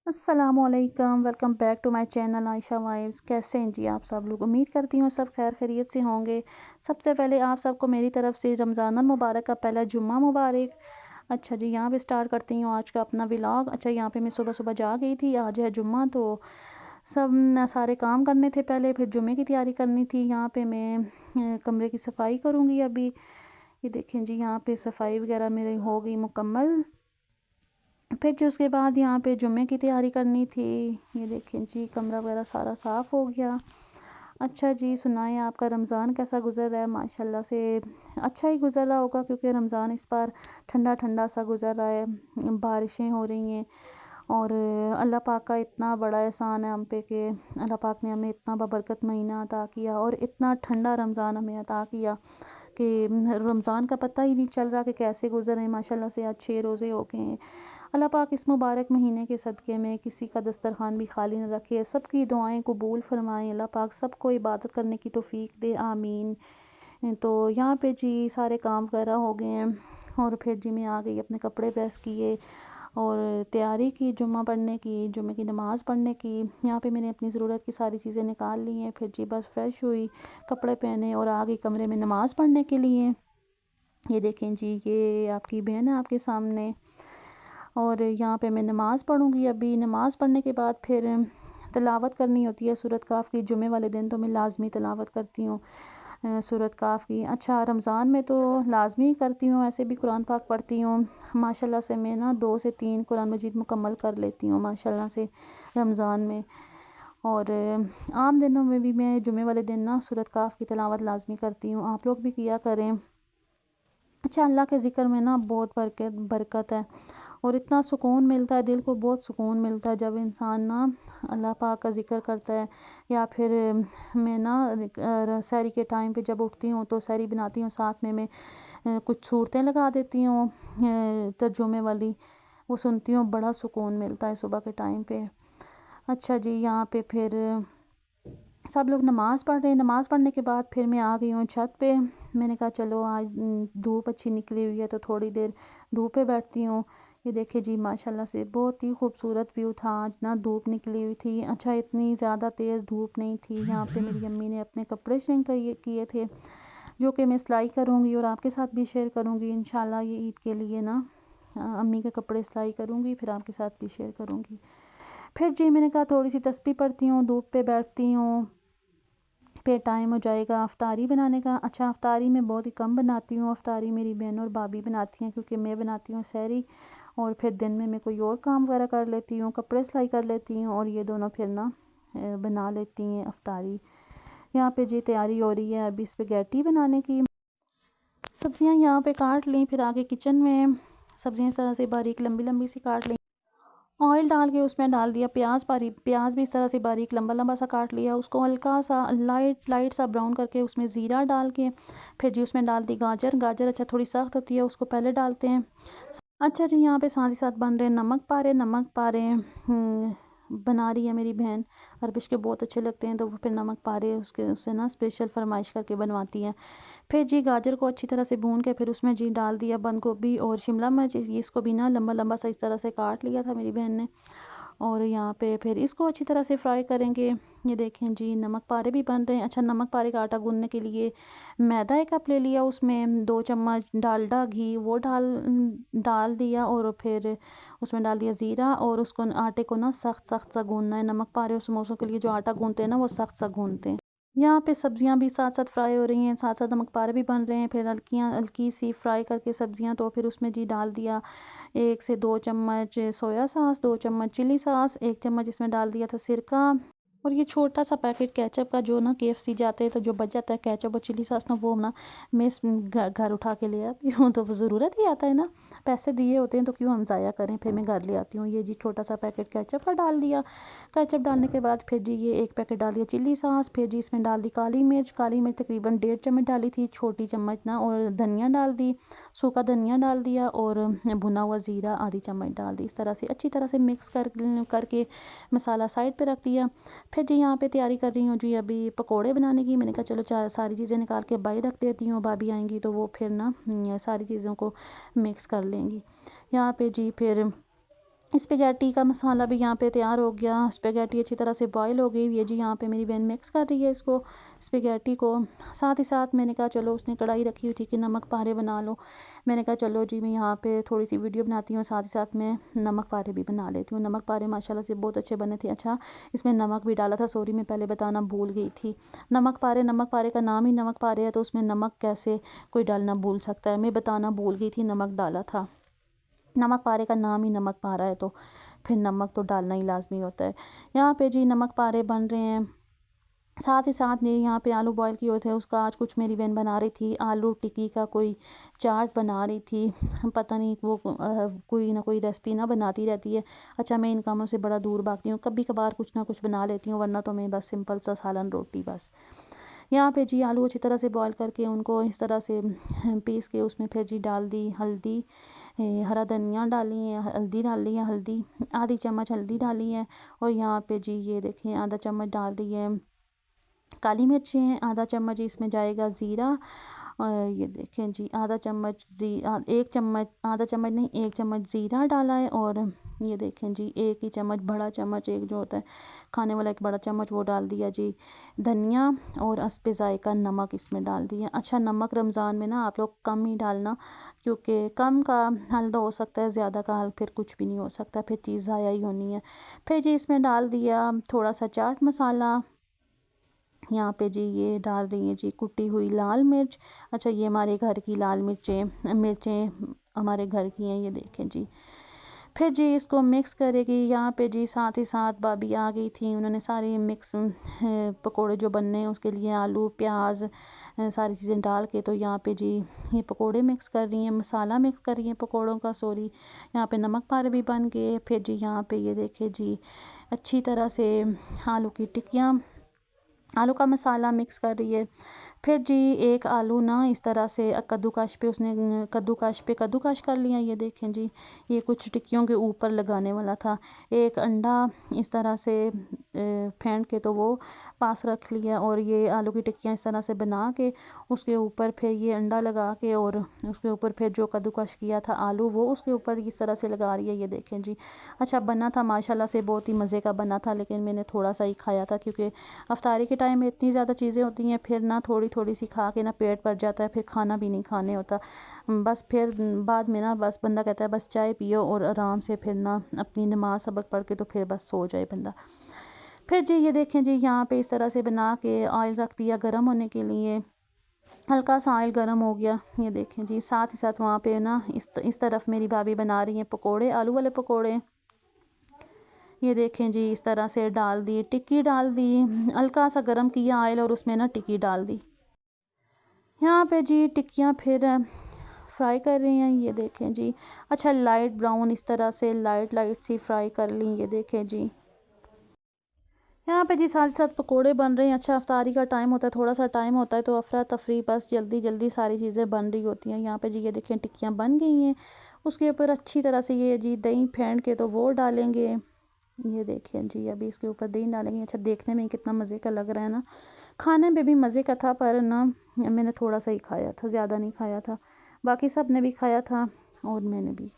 अस्सलामुअलैकुम, welcome back to my channel Ayesha vibes. कैसे हैं जी आप सब लोग? उम्मीद करती हूँ सब खैर खैरियत से होंगे। सबसे पहले आप सबको मेरी तरफ से रमज़ान मुबारक का पहला जुम्मा मुबारक। अच्छा जी, यहाँ पे स्टार्ट करती हूँ आज का अपना व्लॉग। अच्छा, यहाँ पे मैं सुबह सुबह जा गई थी, आज है जुम्मा तो सब सारे काम करने थे पहले, फिर जुम्मे की तैयारी करनी थी। यहाँ पे मैं कमरे की सफाई करूँगी अभी। ये देखें जी, यहाँ पे सफाई वगैरह मेरी हो गई मुकम्मल। फिर जी उसके बाद यहाँ पे जुम्मे की तैयारी करनी थी। ये देखें जी, कमरा वगैरह सारा साफ़ हो गया। अच्छा जी, सुनाएं आपका रमज़ान कैसा गुज़र रहा है? माशाल्लाह से अच्छा ही गुज़र रहा होगा, क्योंकि रमज़ान इस बार ठंडा ठंडा सा गुज़र रहा है, बारिशें हो रही हैं। और अल्लाह पाक का इतना बड़ा एहसान है हम पे कि अल्लाह पाक ने हमें इतना बबरकत महीना अता किया और इतना ठंडा रमज़ान हमें अता किया कि रमज़ान का पता ही नहीं चल रहा कि कैसे गुज़र रहे हैं। माशाल्लाह से आज 6 रोज़े हो गए हैं। अल्लाह पाक इस मुबारक महीने के सदक़े में किसी का दस्तरखान भी खाली न रखे, सबकी दुआएं कबूल फरमाएं। अल्लाह पाक सबको इबादत करने की तौफीक दे, आमीन। तो यहाँ पे जी सारे काम वगैरह हो गए हैं और फिर जी मैं आ गई, अपने कपड़े प्रेस किए और तैयारी की जुम्मा पढ़ने की, जुम्मे की नमाज़ पढ़ने की। यहाँ पे मैंने अपनी ज़रूरत की सारी चीज़ें निकाल ली हैं। फिर जी बस फ्रेश हुई, कपड़े पहने और आ गई कमरे में नमाज़ पढ़ने के लिए। ये देखें जी, ये आपकी बहन है आपके सामने। और यहाँ पे मैं नमाज़ पढ़ूँगी अभी। नमाज़ पढ़ने के बाद फिर तिलावत करनी होती है सूरत काफ़ की। जुमे वाले दिन तो मैं लाज़मी तिलावत करती हूँ सूरत काफ़ की। अच्छा, रमज़ान में तो लाज़मी करती हूँ, ऐसे भी कुरान पाक पढ़ती हूँ। माशाल्लाह से मैं ना 2 से 3 कुरान मजीद मुकम्मल कर लेती हूँ माशाल्लाह से रमज़ान में। और आम दिनों में भी मैं जुमे वाले दिन ना सूरत काफ़ की तिलावत लाज़मी करती हूँ। आप लोग भी किया करें। अच्छा, अल्लाह के ज़िक्र में ना बहुत बरकत है और इतना सुकून मिलता है, दिल को बहुत सुकून मिलता है जब इंसान ना अल्लाह पाक का ज़िक्र करता है। या फिर मैं ना सहरी के टाइम पे जब उठती हूँ तो सहरी बनाती हूँ, साथ में मैं कुछ सूरतें लगा देती हूँ तर्जुमे वाली, वो सुनती हूँ, बड़ा सुकून मिलता है सुबह के टाइम पे। अच्छा जी, यहाँ पे फिर सब लोग नमाज़ पढ़ रहे हैं। नमाज़ पढ़ने के बाद फिर मैं आ गई हूँ छत पे। मैंने कहा चलो आज धूप अच्छी निकली हुई है तो थोड़ी देर धूप पे बैठती हूँ। ये देखिए जी, माशाल्लाह से बहुत ही खूबसूरत व्यू था आज ना, धूप निकली हुई थी। अच्छा, इतनी ज़्यादा तेज़ धूप नहीं थी। यहाँ पे मेरी अम्मी ने अपने कपड़े श्रिंक किए थे, जो कि मैं सिलाई करूँगी और आपके साथ भी शेयर करूँगी इंशाल्लाह। ये ईद के लिए ना अम्मी के कपड़े सिलाई करूँगी, फिर आपके साथ भी शेयर करूँगी। फिर जी मैंने कहा थोड़ी सी तस्बीह पढ़ती हूँ, धूप पे बैठती हूँ, फिर टाइम हो जाएगा अफ्तारी बनाने का। अच्छा, अफ्तारी मैं बहुत ही कम बनाती हूँ, अफ्तारी मेरी बहन और भाभी बनाती हैं, क्योंकि मैं बनाती हूँ सहरी और फिर दिन में मैं कोई और काम वगैरह कर लेती हूँ, कपड़े सिलाई कर लेती हूँ और ये दोनों फिर ना बना लेती हैं अफ्तारी। यहाँ पे जी तैयारी हो रही है अभी स्पगेटी बनाने की। सब्ज़ियाँ यहाँ पे काट ली, फिर आगे किचन में सब्ज़ियाँ इस तरह से बारीक लंबी लंबी सी काट ली। ऑयल डाल के उसमें डाल दिया प्याज, प्याज भी इस तरह से बारीक लंबा लंबा सा काट लिया, उसको हल्का सा लाइट लाइट सा ब्राउन करके उसमें ज़ीरा डाल के फिर जी उसमें डाल दी गाजर। गाजर अच्छा थोड़ी सख्त होती है, उसको पहले डालते हैं। अच्छा जी, यहाँ पे साथ ही साथ बन रहे हैं नमक पा रहे हैं। बना रही है मेरी बहन, अरबिश के बहुत अच्छे लगते हैं तो वो फिर नमक पा रहे हैं, उसके उससे ना स्पेशल फरमाइश करके बनवाती है। फिर जी गाजर को अच्छी तरह से भून के फिर उसमें जी डाल दिया बंद गोभी और शिमला मिर्च। इसको भी ना लंबा लंबा सा इस तरह से काट लिया था मेरी बहन ने। और यहाँ पे फिर इसको अच्छी तरह से फ्राई करेंगे। ये देखें जी, नमक पारे भी बन रहे हैं। अच्छा, नमक पारे का आटा गूंदने के लिए मैदा 1 कप ले लिया, उसमें 2 चम्मच डालडा घी वो डाल दिया और फिर उसमें डाल दिया ज़ीरा और उसको आटे को ना सख्त सख्त सा गूंदना है। नमक पारे और समोसों के लिए जो आटा गूंदते हैं ना, वो सख्त सा गूंदते हैं। यहाँ पे सब्जियां भी साथ साथ फ्राई हो रही हैं, साथ साथ नमक पारे भी बन रहे हैं। फिर हल्की सी फ्राई करके सब्जियां तो फिर उसमें जी डाल दिया 1 से 2 चम्मच सोया सॉस, 2 चम्मच चिली सॉस, 1 चम्मच इसमें डाल दिया था सिरका। और ये छोटा सा पैकेट केचप का जो ना KFC जाते हैं तो जो बच जाता है केचप और चिली सॉस ना, वो ना मैं घर उठा के ले आती हूँ। तो वो ज़रूरत ही आता है ना, पैसे दिए होते हैं तो क्यों हम ज़ाया करें, फिर मैं घर ले आती हूँ। ये जी छोटा सा पैकेट केचप का डाल दिया। केचप डालने के बाद फिर जी ये 1 पैकेट डाल दिया चिली सॉस। फिर जी इसमें डाल दी काली मिर्च तकरीबन 1.5 चम्मच डाली थी, छोटी चम्मच ना, और धनिया डाल दी, सूखा धनिया डाल दिया और भुना हुआ ज़ीरा आधी चम्मच डाल दी। इस तरह से अच्छी तरह से मिक्स करके मसाला साइड पे रख दिया। फिर जी यहाँ पे तैयारी कर रही हूँ जी अभी पकोड़े बनाने की। मैंने कहा चलो सारी चीज़ें निकाल के बाहर रख देती हूँ, भाभी आएंगी तो वो फिर ना सारी चीज़ों को मिक्स कर लेंगी। यहाँ पे जी फिर स्पेगेटी का मसाला भी यहाँ पे तैयार हो गया। स्पेगेटी अच्छी तरह से बॉईल हो गई हुई है जी। यहाँ पे मेरी बहन मिक्स कर रही है इसको, स्पेगेटी को। साथ ही साथ मैंने कहा चलो, उसने कढ़ाई रखी हुई थी कि नमक पारे बना लो। मैंने कहा चलो जी, मैं यहाँ पे थोड़ी सी वीडियो बनाती हूँ, साथ ही साथ मैं नमक पारे भी बना लेती हूँ। नमक पारे माशाल्लाह से बहुत अच्छे बने थे। अच्छा, इसमें नमक भी डाला था, सॉरी मैं पहले बताना भूल गई थी। नमक पारे का नाम ही नमक पारे है, तो उसमें नमक कैसे कोई डालना भूल सकता है। मैं बताना भूल गई थी, नमक डाला था। नमक पारे का नाम ही नमक पारा है, तो फिर नमक तो डालना ही लाजमी होता है। यहाँ पे जी नमक पारे बन रहे हैं। साथ ही साथ ये यहाँ पे आलू बॉईल किए हुए थे, उसका आज कुछ मेरी बहन बना रही थी। आलू टिक्की का कोई चाट बना रही थी। पता नहीं वो कोई ना कोई रेसिपी ना बनाती रहती है। अच्छा, मैं इन कामों से बड़ा दूर भागती हूँ, कभी कभार कुछ ना कुछ बना लेती हूँ, वरना तो मैं बस सिंपल सा सालन रोटी बस। यहाँ पे जी आलू अच्छी तरह से बॉईल करके उनको इस तरह से पीस के उसमें फिर जी डाल दी हल्दी, हरा धनिया डाली है, हल्दी डाली है, हल्दी आधी चम्मच हल्दी डाली है। और यहाँ पे जी ये देखें आधा चम्मच डाल रही है काली मिर्चें हैं, आधा चम्मच इसमें जाएगा ज़ीरा। और ये देखें जी आधा चम्मच एक चम्मच, आधा चम्मच नहीं, एक चम्मच ज़ीरा डाला है। और ये देखें जी एक ही चम्मच, बड़ा चम्मच एक जो होता है खाने वाला, एक बड़ा चम्मच वो डाल दिया जी धनिया। और हस्बे ज़ायक़ा नमक इसमें डाल दिया। अच्छा, नमक रमज़ान में ना आप लोग कम ही डालना, क्योंकि कम का हल तो हो सकता है, ज़्यादा का हल फिर कुछ भी नहीं हो सकता, फिर चीज़ ज़ाया ही होनी है। फिर जी इसमें डाल दिया थोड़ा सा चाट मसाला। यहाँ पे जी ये डाल रही है जी कुटी हुई लाल मिर्च। अच्छा, ये हमारे घर की लाल मिर्चें हमारे घर की हैं, ये देखें जी। फिर जी इसको मिक्स करेगी। यहाँ पे जी साथ ही साथ भाभी आ गई थी, उन्होंने सारे मिक्स पकोड़े जो बनने हैं उसके लिए आलू प्याज सारी चीज़ें डाल के, तो यहाँ पे जी ये पकोड़े मिक्स कर रही हैं, मसाला मिक्स कर रही हैं पकोड़ों का, सॉरी। यहाँ पे नमक पारे भी बन गए। फिर जी यहाँ पे ये देखे जी अच्छी तरह से आलू की टिक्कियाँ, आलू का मसाला मिक्स कर रही है। फिर जी एक आलू ना इस तरह से कद्दूकश पे उसने कद्दूकश कर लिया। ये देखें जी, ये कुछ टिक्कियों के ऊपर लगाने वाला था। एक अंडा इस तरह से फेंट के तो वो पास रख लिया, और ये आलू की टिक्कियाँ इस तरह से बना के उसके ऊपर फिर ये अंडा लगा के, और उसके ऊपर फिर जो कद्दूकश किया था आलू वो उसके ऊपर इस तरह से लगा रही है। ये देखें जी, अच्छा बना था माशाल्लाह से, बहुत ही मज़े का बना था, लेकिन मैंने थोड़ा सा ही खाया था, क्योंकि अफ्तारी के टाइम में इतनी ज़्यादा चीज़ें होती हैं, फिर ना थोड़ी थोड़ी सी खा के ना पेट भर जाता है, फिर खाना भी नहीं खाने होता। बस फिर बाद में ना बस बंदा कहता है बस चाय पियो और आराम से फिर ना अपनी नमाज सबक पढ़ के तो फिर बस सो जाए बंदा। फिर जी ये देखें जी, यहाँ पे इस तरह से बना के ऑयल रख दिया गर्म होने के लिए। हल्का सा ऑयल गर्म हो गया, ये देखें जी। साथ ही साथ वहाँ पे ना इस तरफ मेरी भाभी बना रही हैं पकोड़े, आलू वाले पकोड़े। ये देखें जी इस तरह से डाल दी, टिक्की डाल दी, हल्का सा गर्म किया ऑयल और उसमें ना टिक्की डाल दी। यहाँ पे जी टिक्कियाँ फिर फ्राई कर रही हैं, ये देखें जी। अच्छा, लाइट ब्राउन इस तरह से लाइट सी फ्राई कर ली, ये देखें जी। यहाँ पे जी साथ साथ पकोड़े बन रहे हैं। अच्छा, अफ्तारी का टाइम होता है, थोड़ा सा टाइम होता है, तो अफरा तफरी बस जल्दी जल्दी सारी चीज़ें बन रही होती हैं। यहाँ पे जी ये देखें टिक्कियाँ बन गई हैं। उसके ऊपर अच्छी तरह से ये जी दही फेंट के तो वो डालेंगे। ये देखें जी, अभी इसके ऊपर दही डालेंगे। अच्छा, देखने में कितना मज़े का लग रहा है ना, खाने में भी मज़े का था, पर ना मैंने थोड़ा सा ही खाया था, ज़्यादा नहीं खाया था। बाकी सब ने भी खाया था और मैंने भी।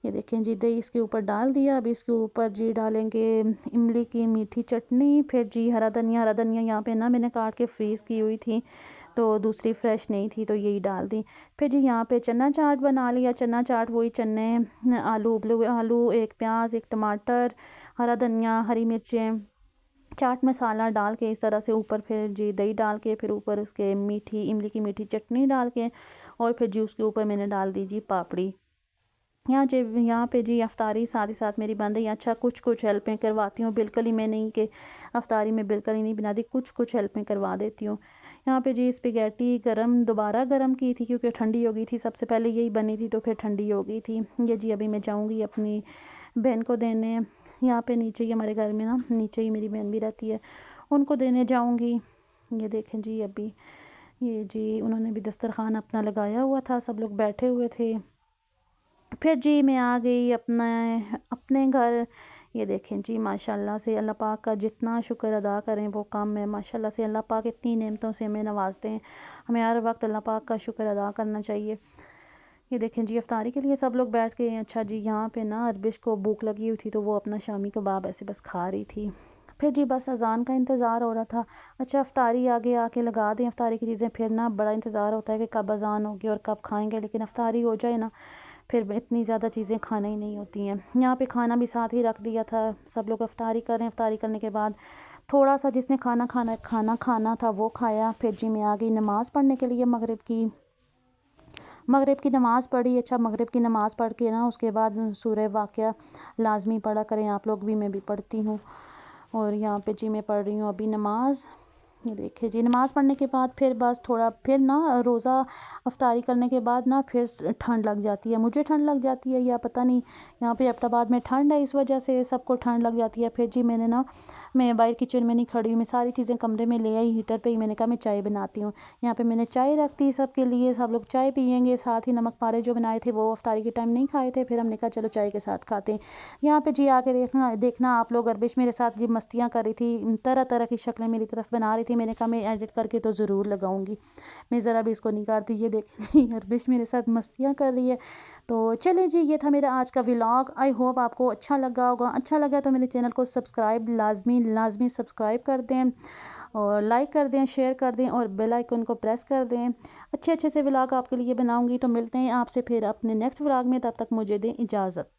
ये देखें जी दही इसके ऊपर डाल दिया। अभी इसके ऊपर जी डालेंगे इमली की मीठी चटनी। फिर जी हरा धनिया यहाँ पे ना मैंने काट के फ्रीज़ की हुई थी, तो दूसरी फ्रेश नहीं थी तो यही डाल दी। फिर जी यहाँ पे चना चाट बना लिया। चना चाट वही चने, आलू उबले हुए आलू, एक प्याज, एक टमाटर, हरा धनिया, हरी मिर्चें, चाट मसाला डाल के इस तरह से ऊपर फिर जी दही डाल के, फिर ऊपर उसके इमली की मीठी चटनी डाल के, और फिर जी उसके ऊपर मैंने डाल दी जी पापड़ी। यहाँ पे जी अफ्तारी साथ ही साथ मेरी बन रही है। अच्छा, कुछ कुछ हेल्पें करवाती हूँ, बिल्कुल ही मैं नहीं कि अफ्तारी में बिल्कुल ही नहीं बनाती, कुछ कुछ हेल्पें करवा देती हूँ। यहाँ पे जी स्पेगेटी दोबारा गर्म की थी, क्योंकि ठंडी हो गई थी। सबसे पहले यही बनी थी तो फिर ठंडी हो गई थी। ये जी अभी मैं जाऊँगी अपनी बहन को देने, यहाँ पे नीचे ही हमारे घर में ना नीचे ही मेरी बहन भी रहती है, उनको देने जाऊँगी। ये देखें जी, अभी ये जी उन्होंने भी दस्तरखान अपना लगाया हुआ था, सब लोग बैठे हुए थे। फिर जी मैं आ गई अपने घर। ये देखें जी माशाल्लाह से, अल्लाह पाक का जितना शुक्र अदा करें वो कम है। माशाल्लाह से अल्लाह पाक इतनी नेमतों से हमें नवाजते हैं, हमें हर वक्त अल्लाह पाक का शुक्र अदा करना चाहिए। ये देखें जी अफ्तारी के लिए सब लोग बैठ गए हैं। अच्छा जी यहाँ पे ना अरबिश को भूख लगी हुई थी तो वो अपना शामी कबाब ऐसे बस खा रही थी। फिर जी बस अज़ान का इंतज़ार हो रहा था। अच्छा अफ्तारी आगे आके लगा दें अफ्तारी की चीज़ें, फिर ना बड़ा इंतज़ार होता है कि कब अज़ान होगी और कब खाएंगे, लेकिन अफ्तारी हो जाए ना फिर इतनी ज़्यादा चीज़ें खाना ही नहीं होती हैं। यहाँ पे खाना भी साथ ही रख दिया था, सब लोग अफ्तारी करें। अफ्तारी करने के बाद थोड़ा सा जिसने खाना खाना था वो खाया। फिर जी मैं आ गई नमाज़ पढ़ने के लिए मगरिब की नमाज़ पढ़ी। अच्छा मगरिब की नमाज़ पढ़ के ना उसके बाद सूरह वाक़िया लाजमी पढ़ा करें आप लोग भी, मैं भी पढ़ती हूँ। और यहाँ पे जी मैं पढ़ रही हूँ अभी नमाज़। ये देखिए जी नमाज़ पढ़ने के बाद फिर बस थोड़ा फिर ना रोज़ा अफ्तारी करने के बाद ना फिर ठंड लग जाती है, मुझे ठंड लग जाती है या पता नहीं, यहाँ पे एबटाबाद में ठंड है इस वजह से सबको ठंड लग जाती है। फिर जी मैं बाहर किचन में नहीं खड़ी, मैं सारी चीज़ें कमरे में ले आई हीटर पे ही। मैंने कहा मैं चाय बनाती हूँ। यहाँ पे मैंने चाय रख दी सबके लिए, सब लोग चाय पियेंगे। साथ ही नमक पारे जो बनाए थे वो अफ्तारी के टाइम नहीं खाए थे, फिर हमने कहा चलो चाय के साथ खाते हैं। यहाँ पे जी आके देखना आप लोग, अरबिश मेरे साथ जी मस्तियाँ कर रही थी, तरह तरह की शक्लें मेरी तरफ बना रही थी। मैंने कहा मैं एडिट करके तो ज़रूर लगाऊंगी, मैं ज़रा भी इसको नहीं काटती। ये देखें हरबिश मेरे साथ मस्तियाँ कर रही है। तो चलें जी ये था मेरा आज का व्लॉग। आई होप आपको अच्छा लगा होगा। अच्छा लगा तो मेरे चैनल को सब्सक्राइब लाजमी सब्सक्राइब कर दें और लाइक कर दें, शेयर कर दें और बेल आइकन को प्रेस कर दें। अच्छे अच्छे से व्लॉग आपके लिए बनाऊंगी। तो मिलते हैं आपसे फिर अपने नेक्स्ट व्लॉग में, तब तक मुझे दें इजाज़त।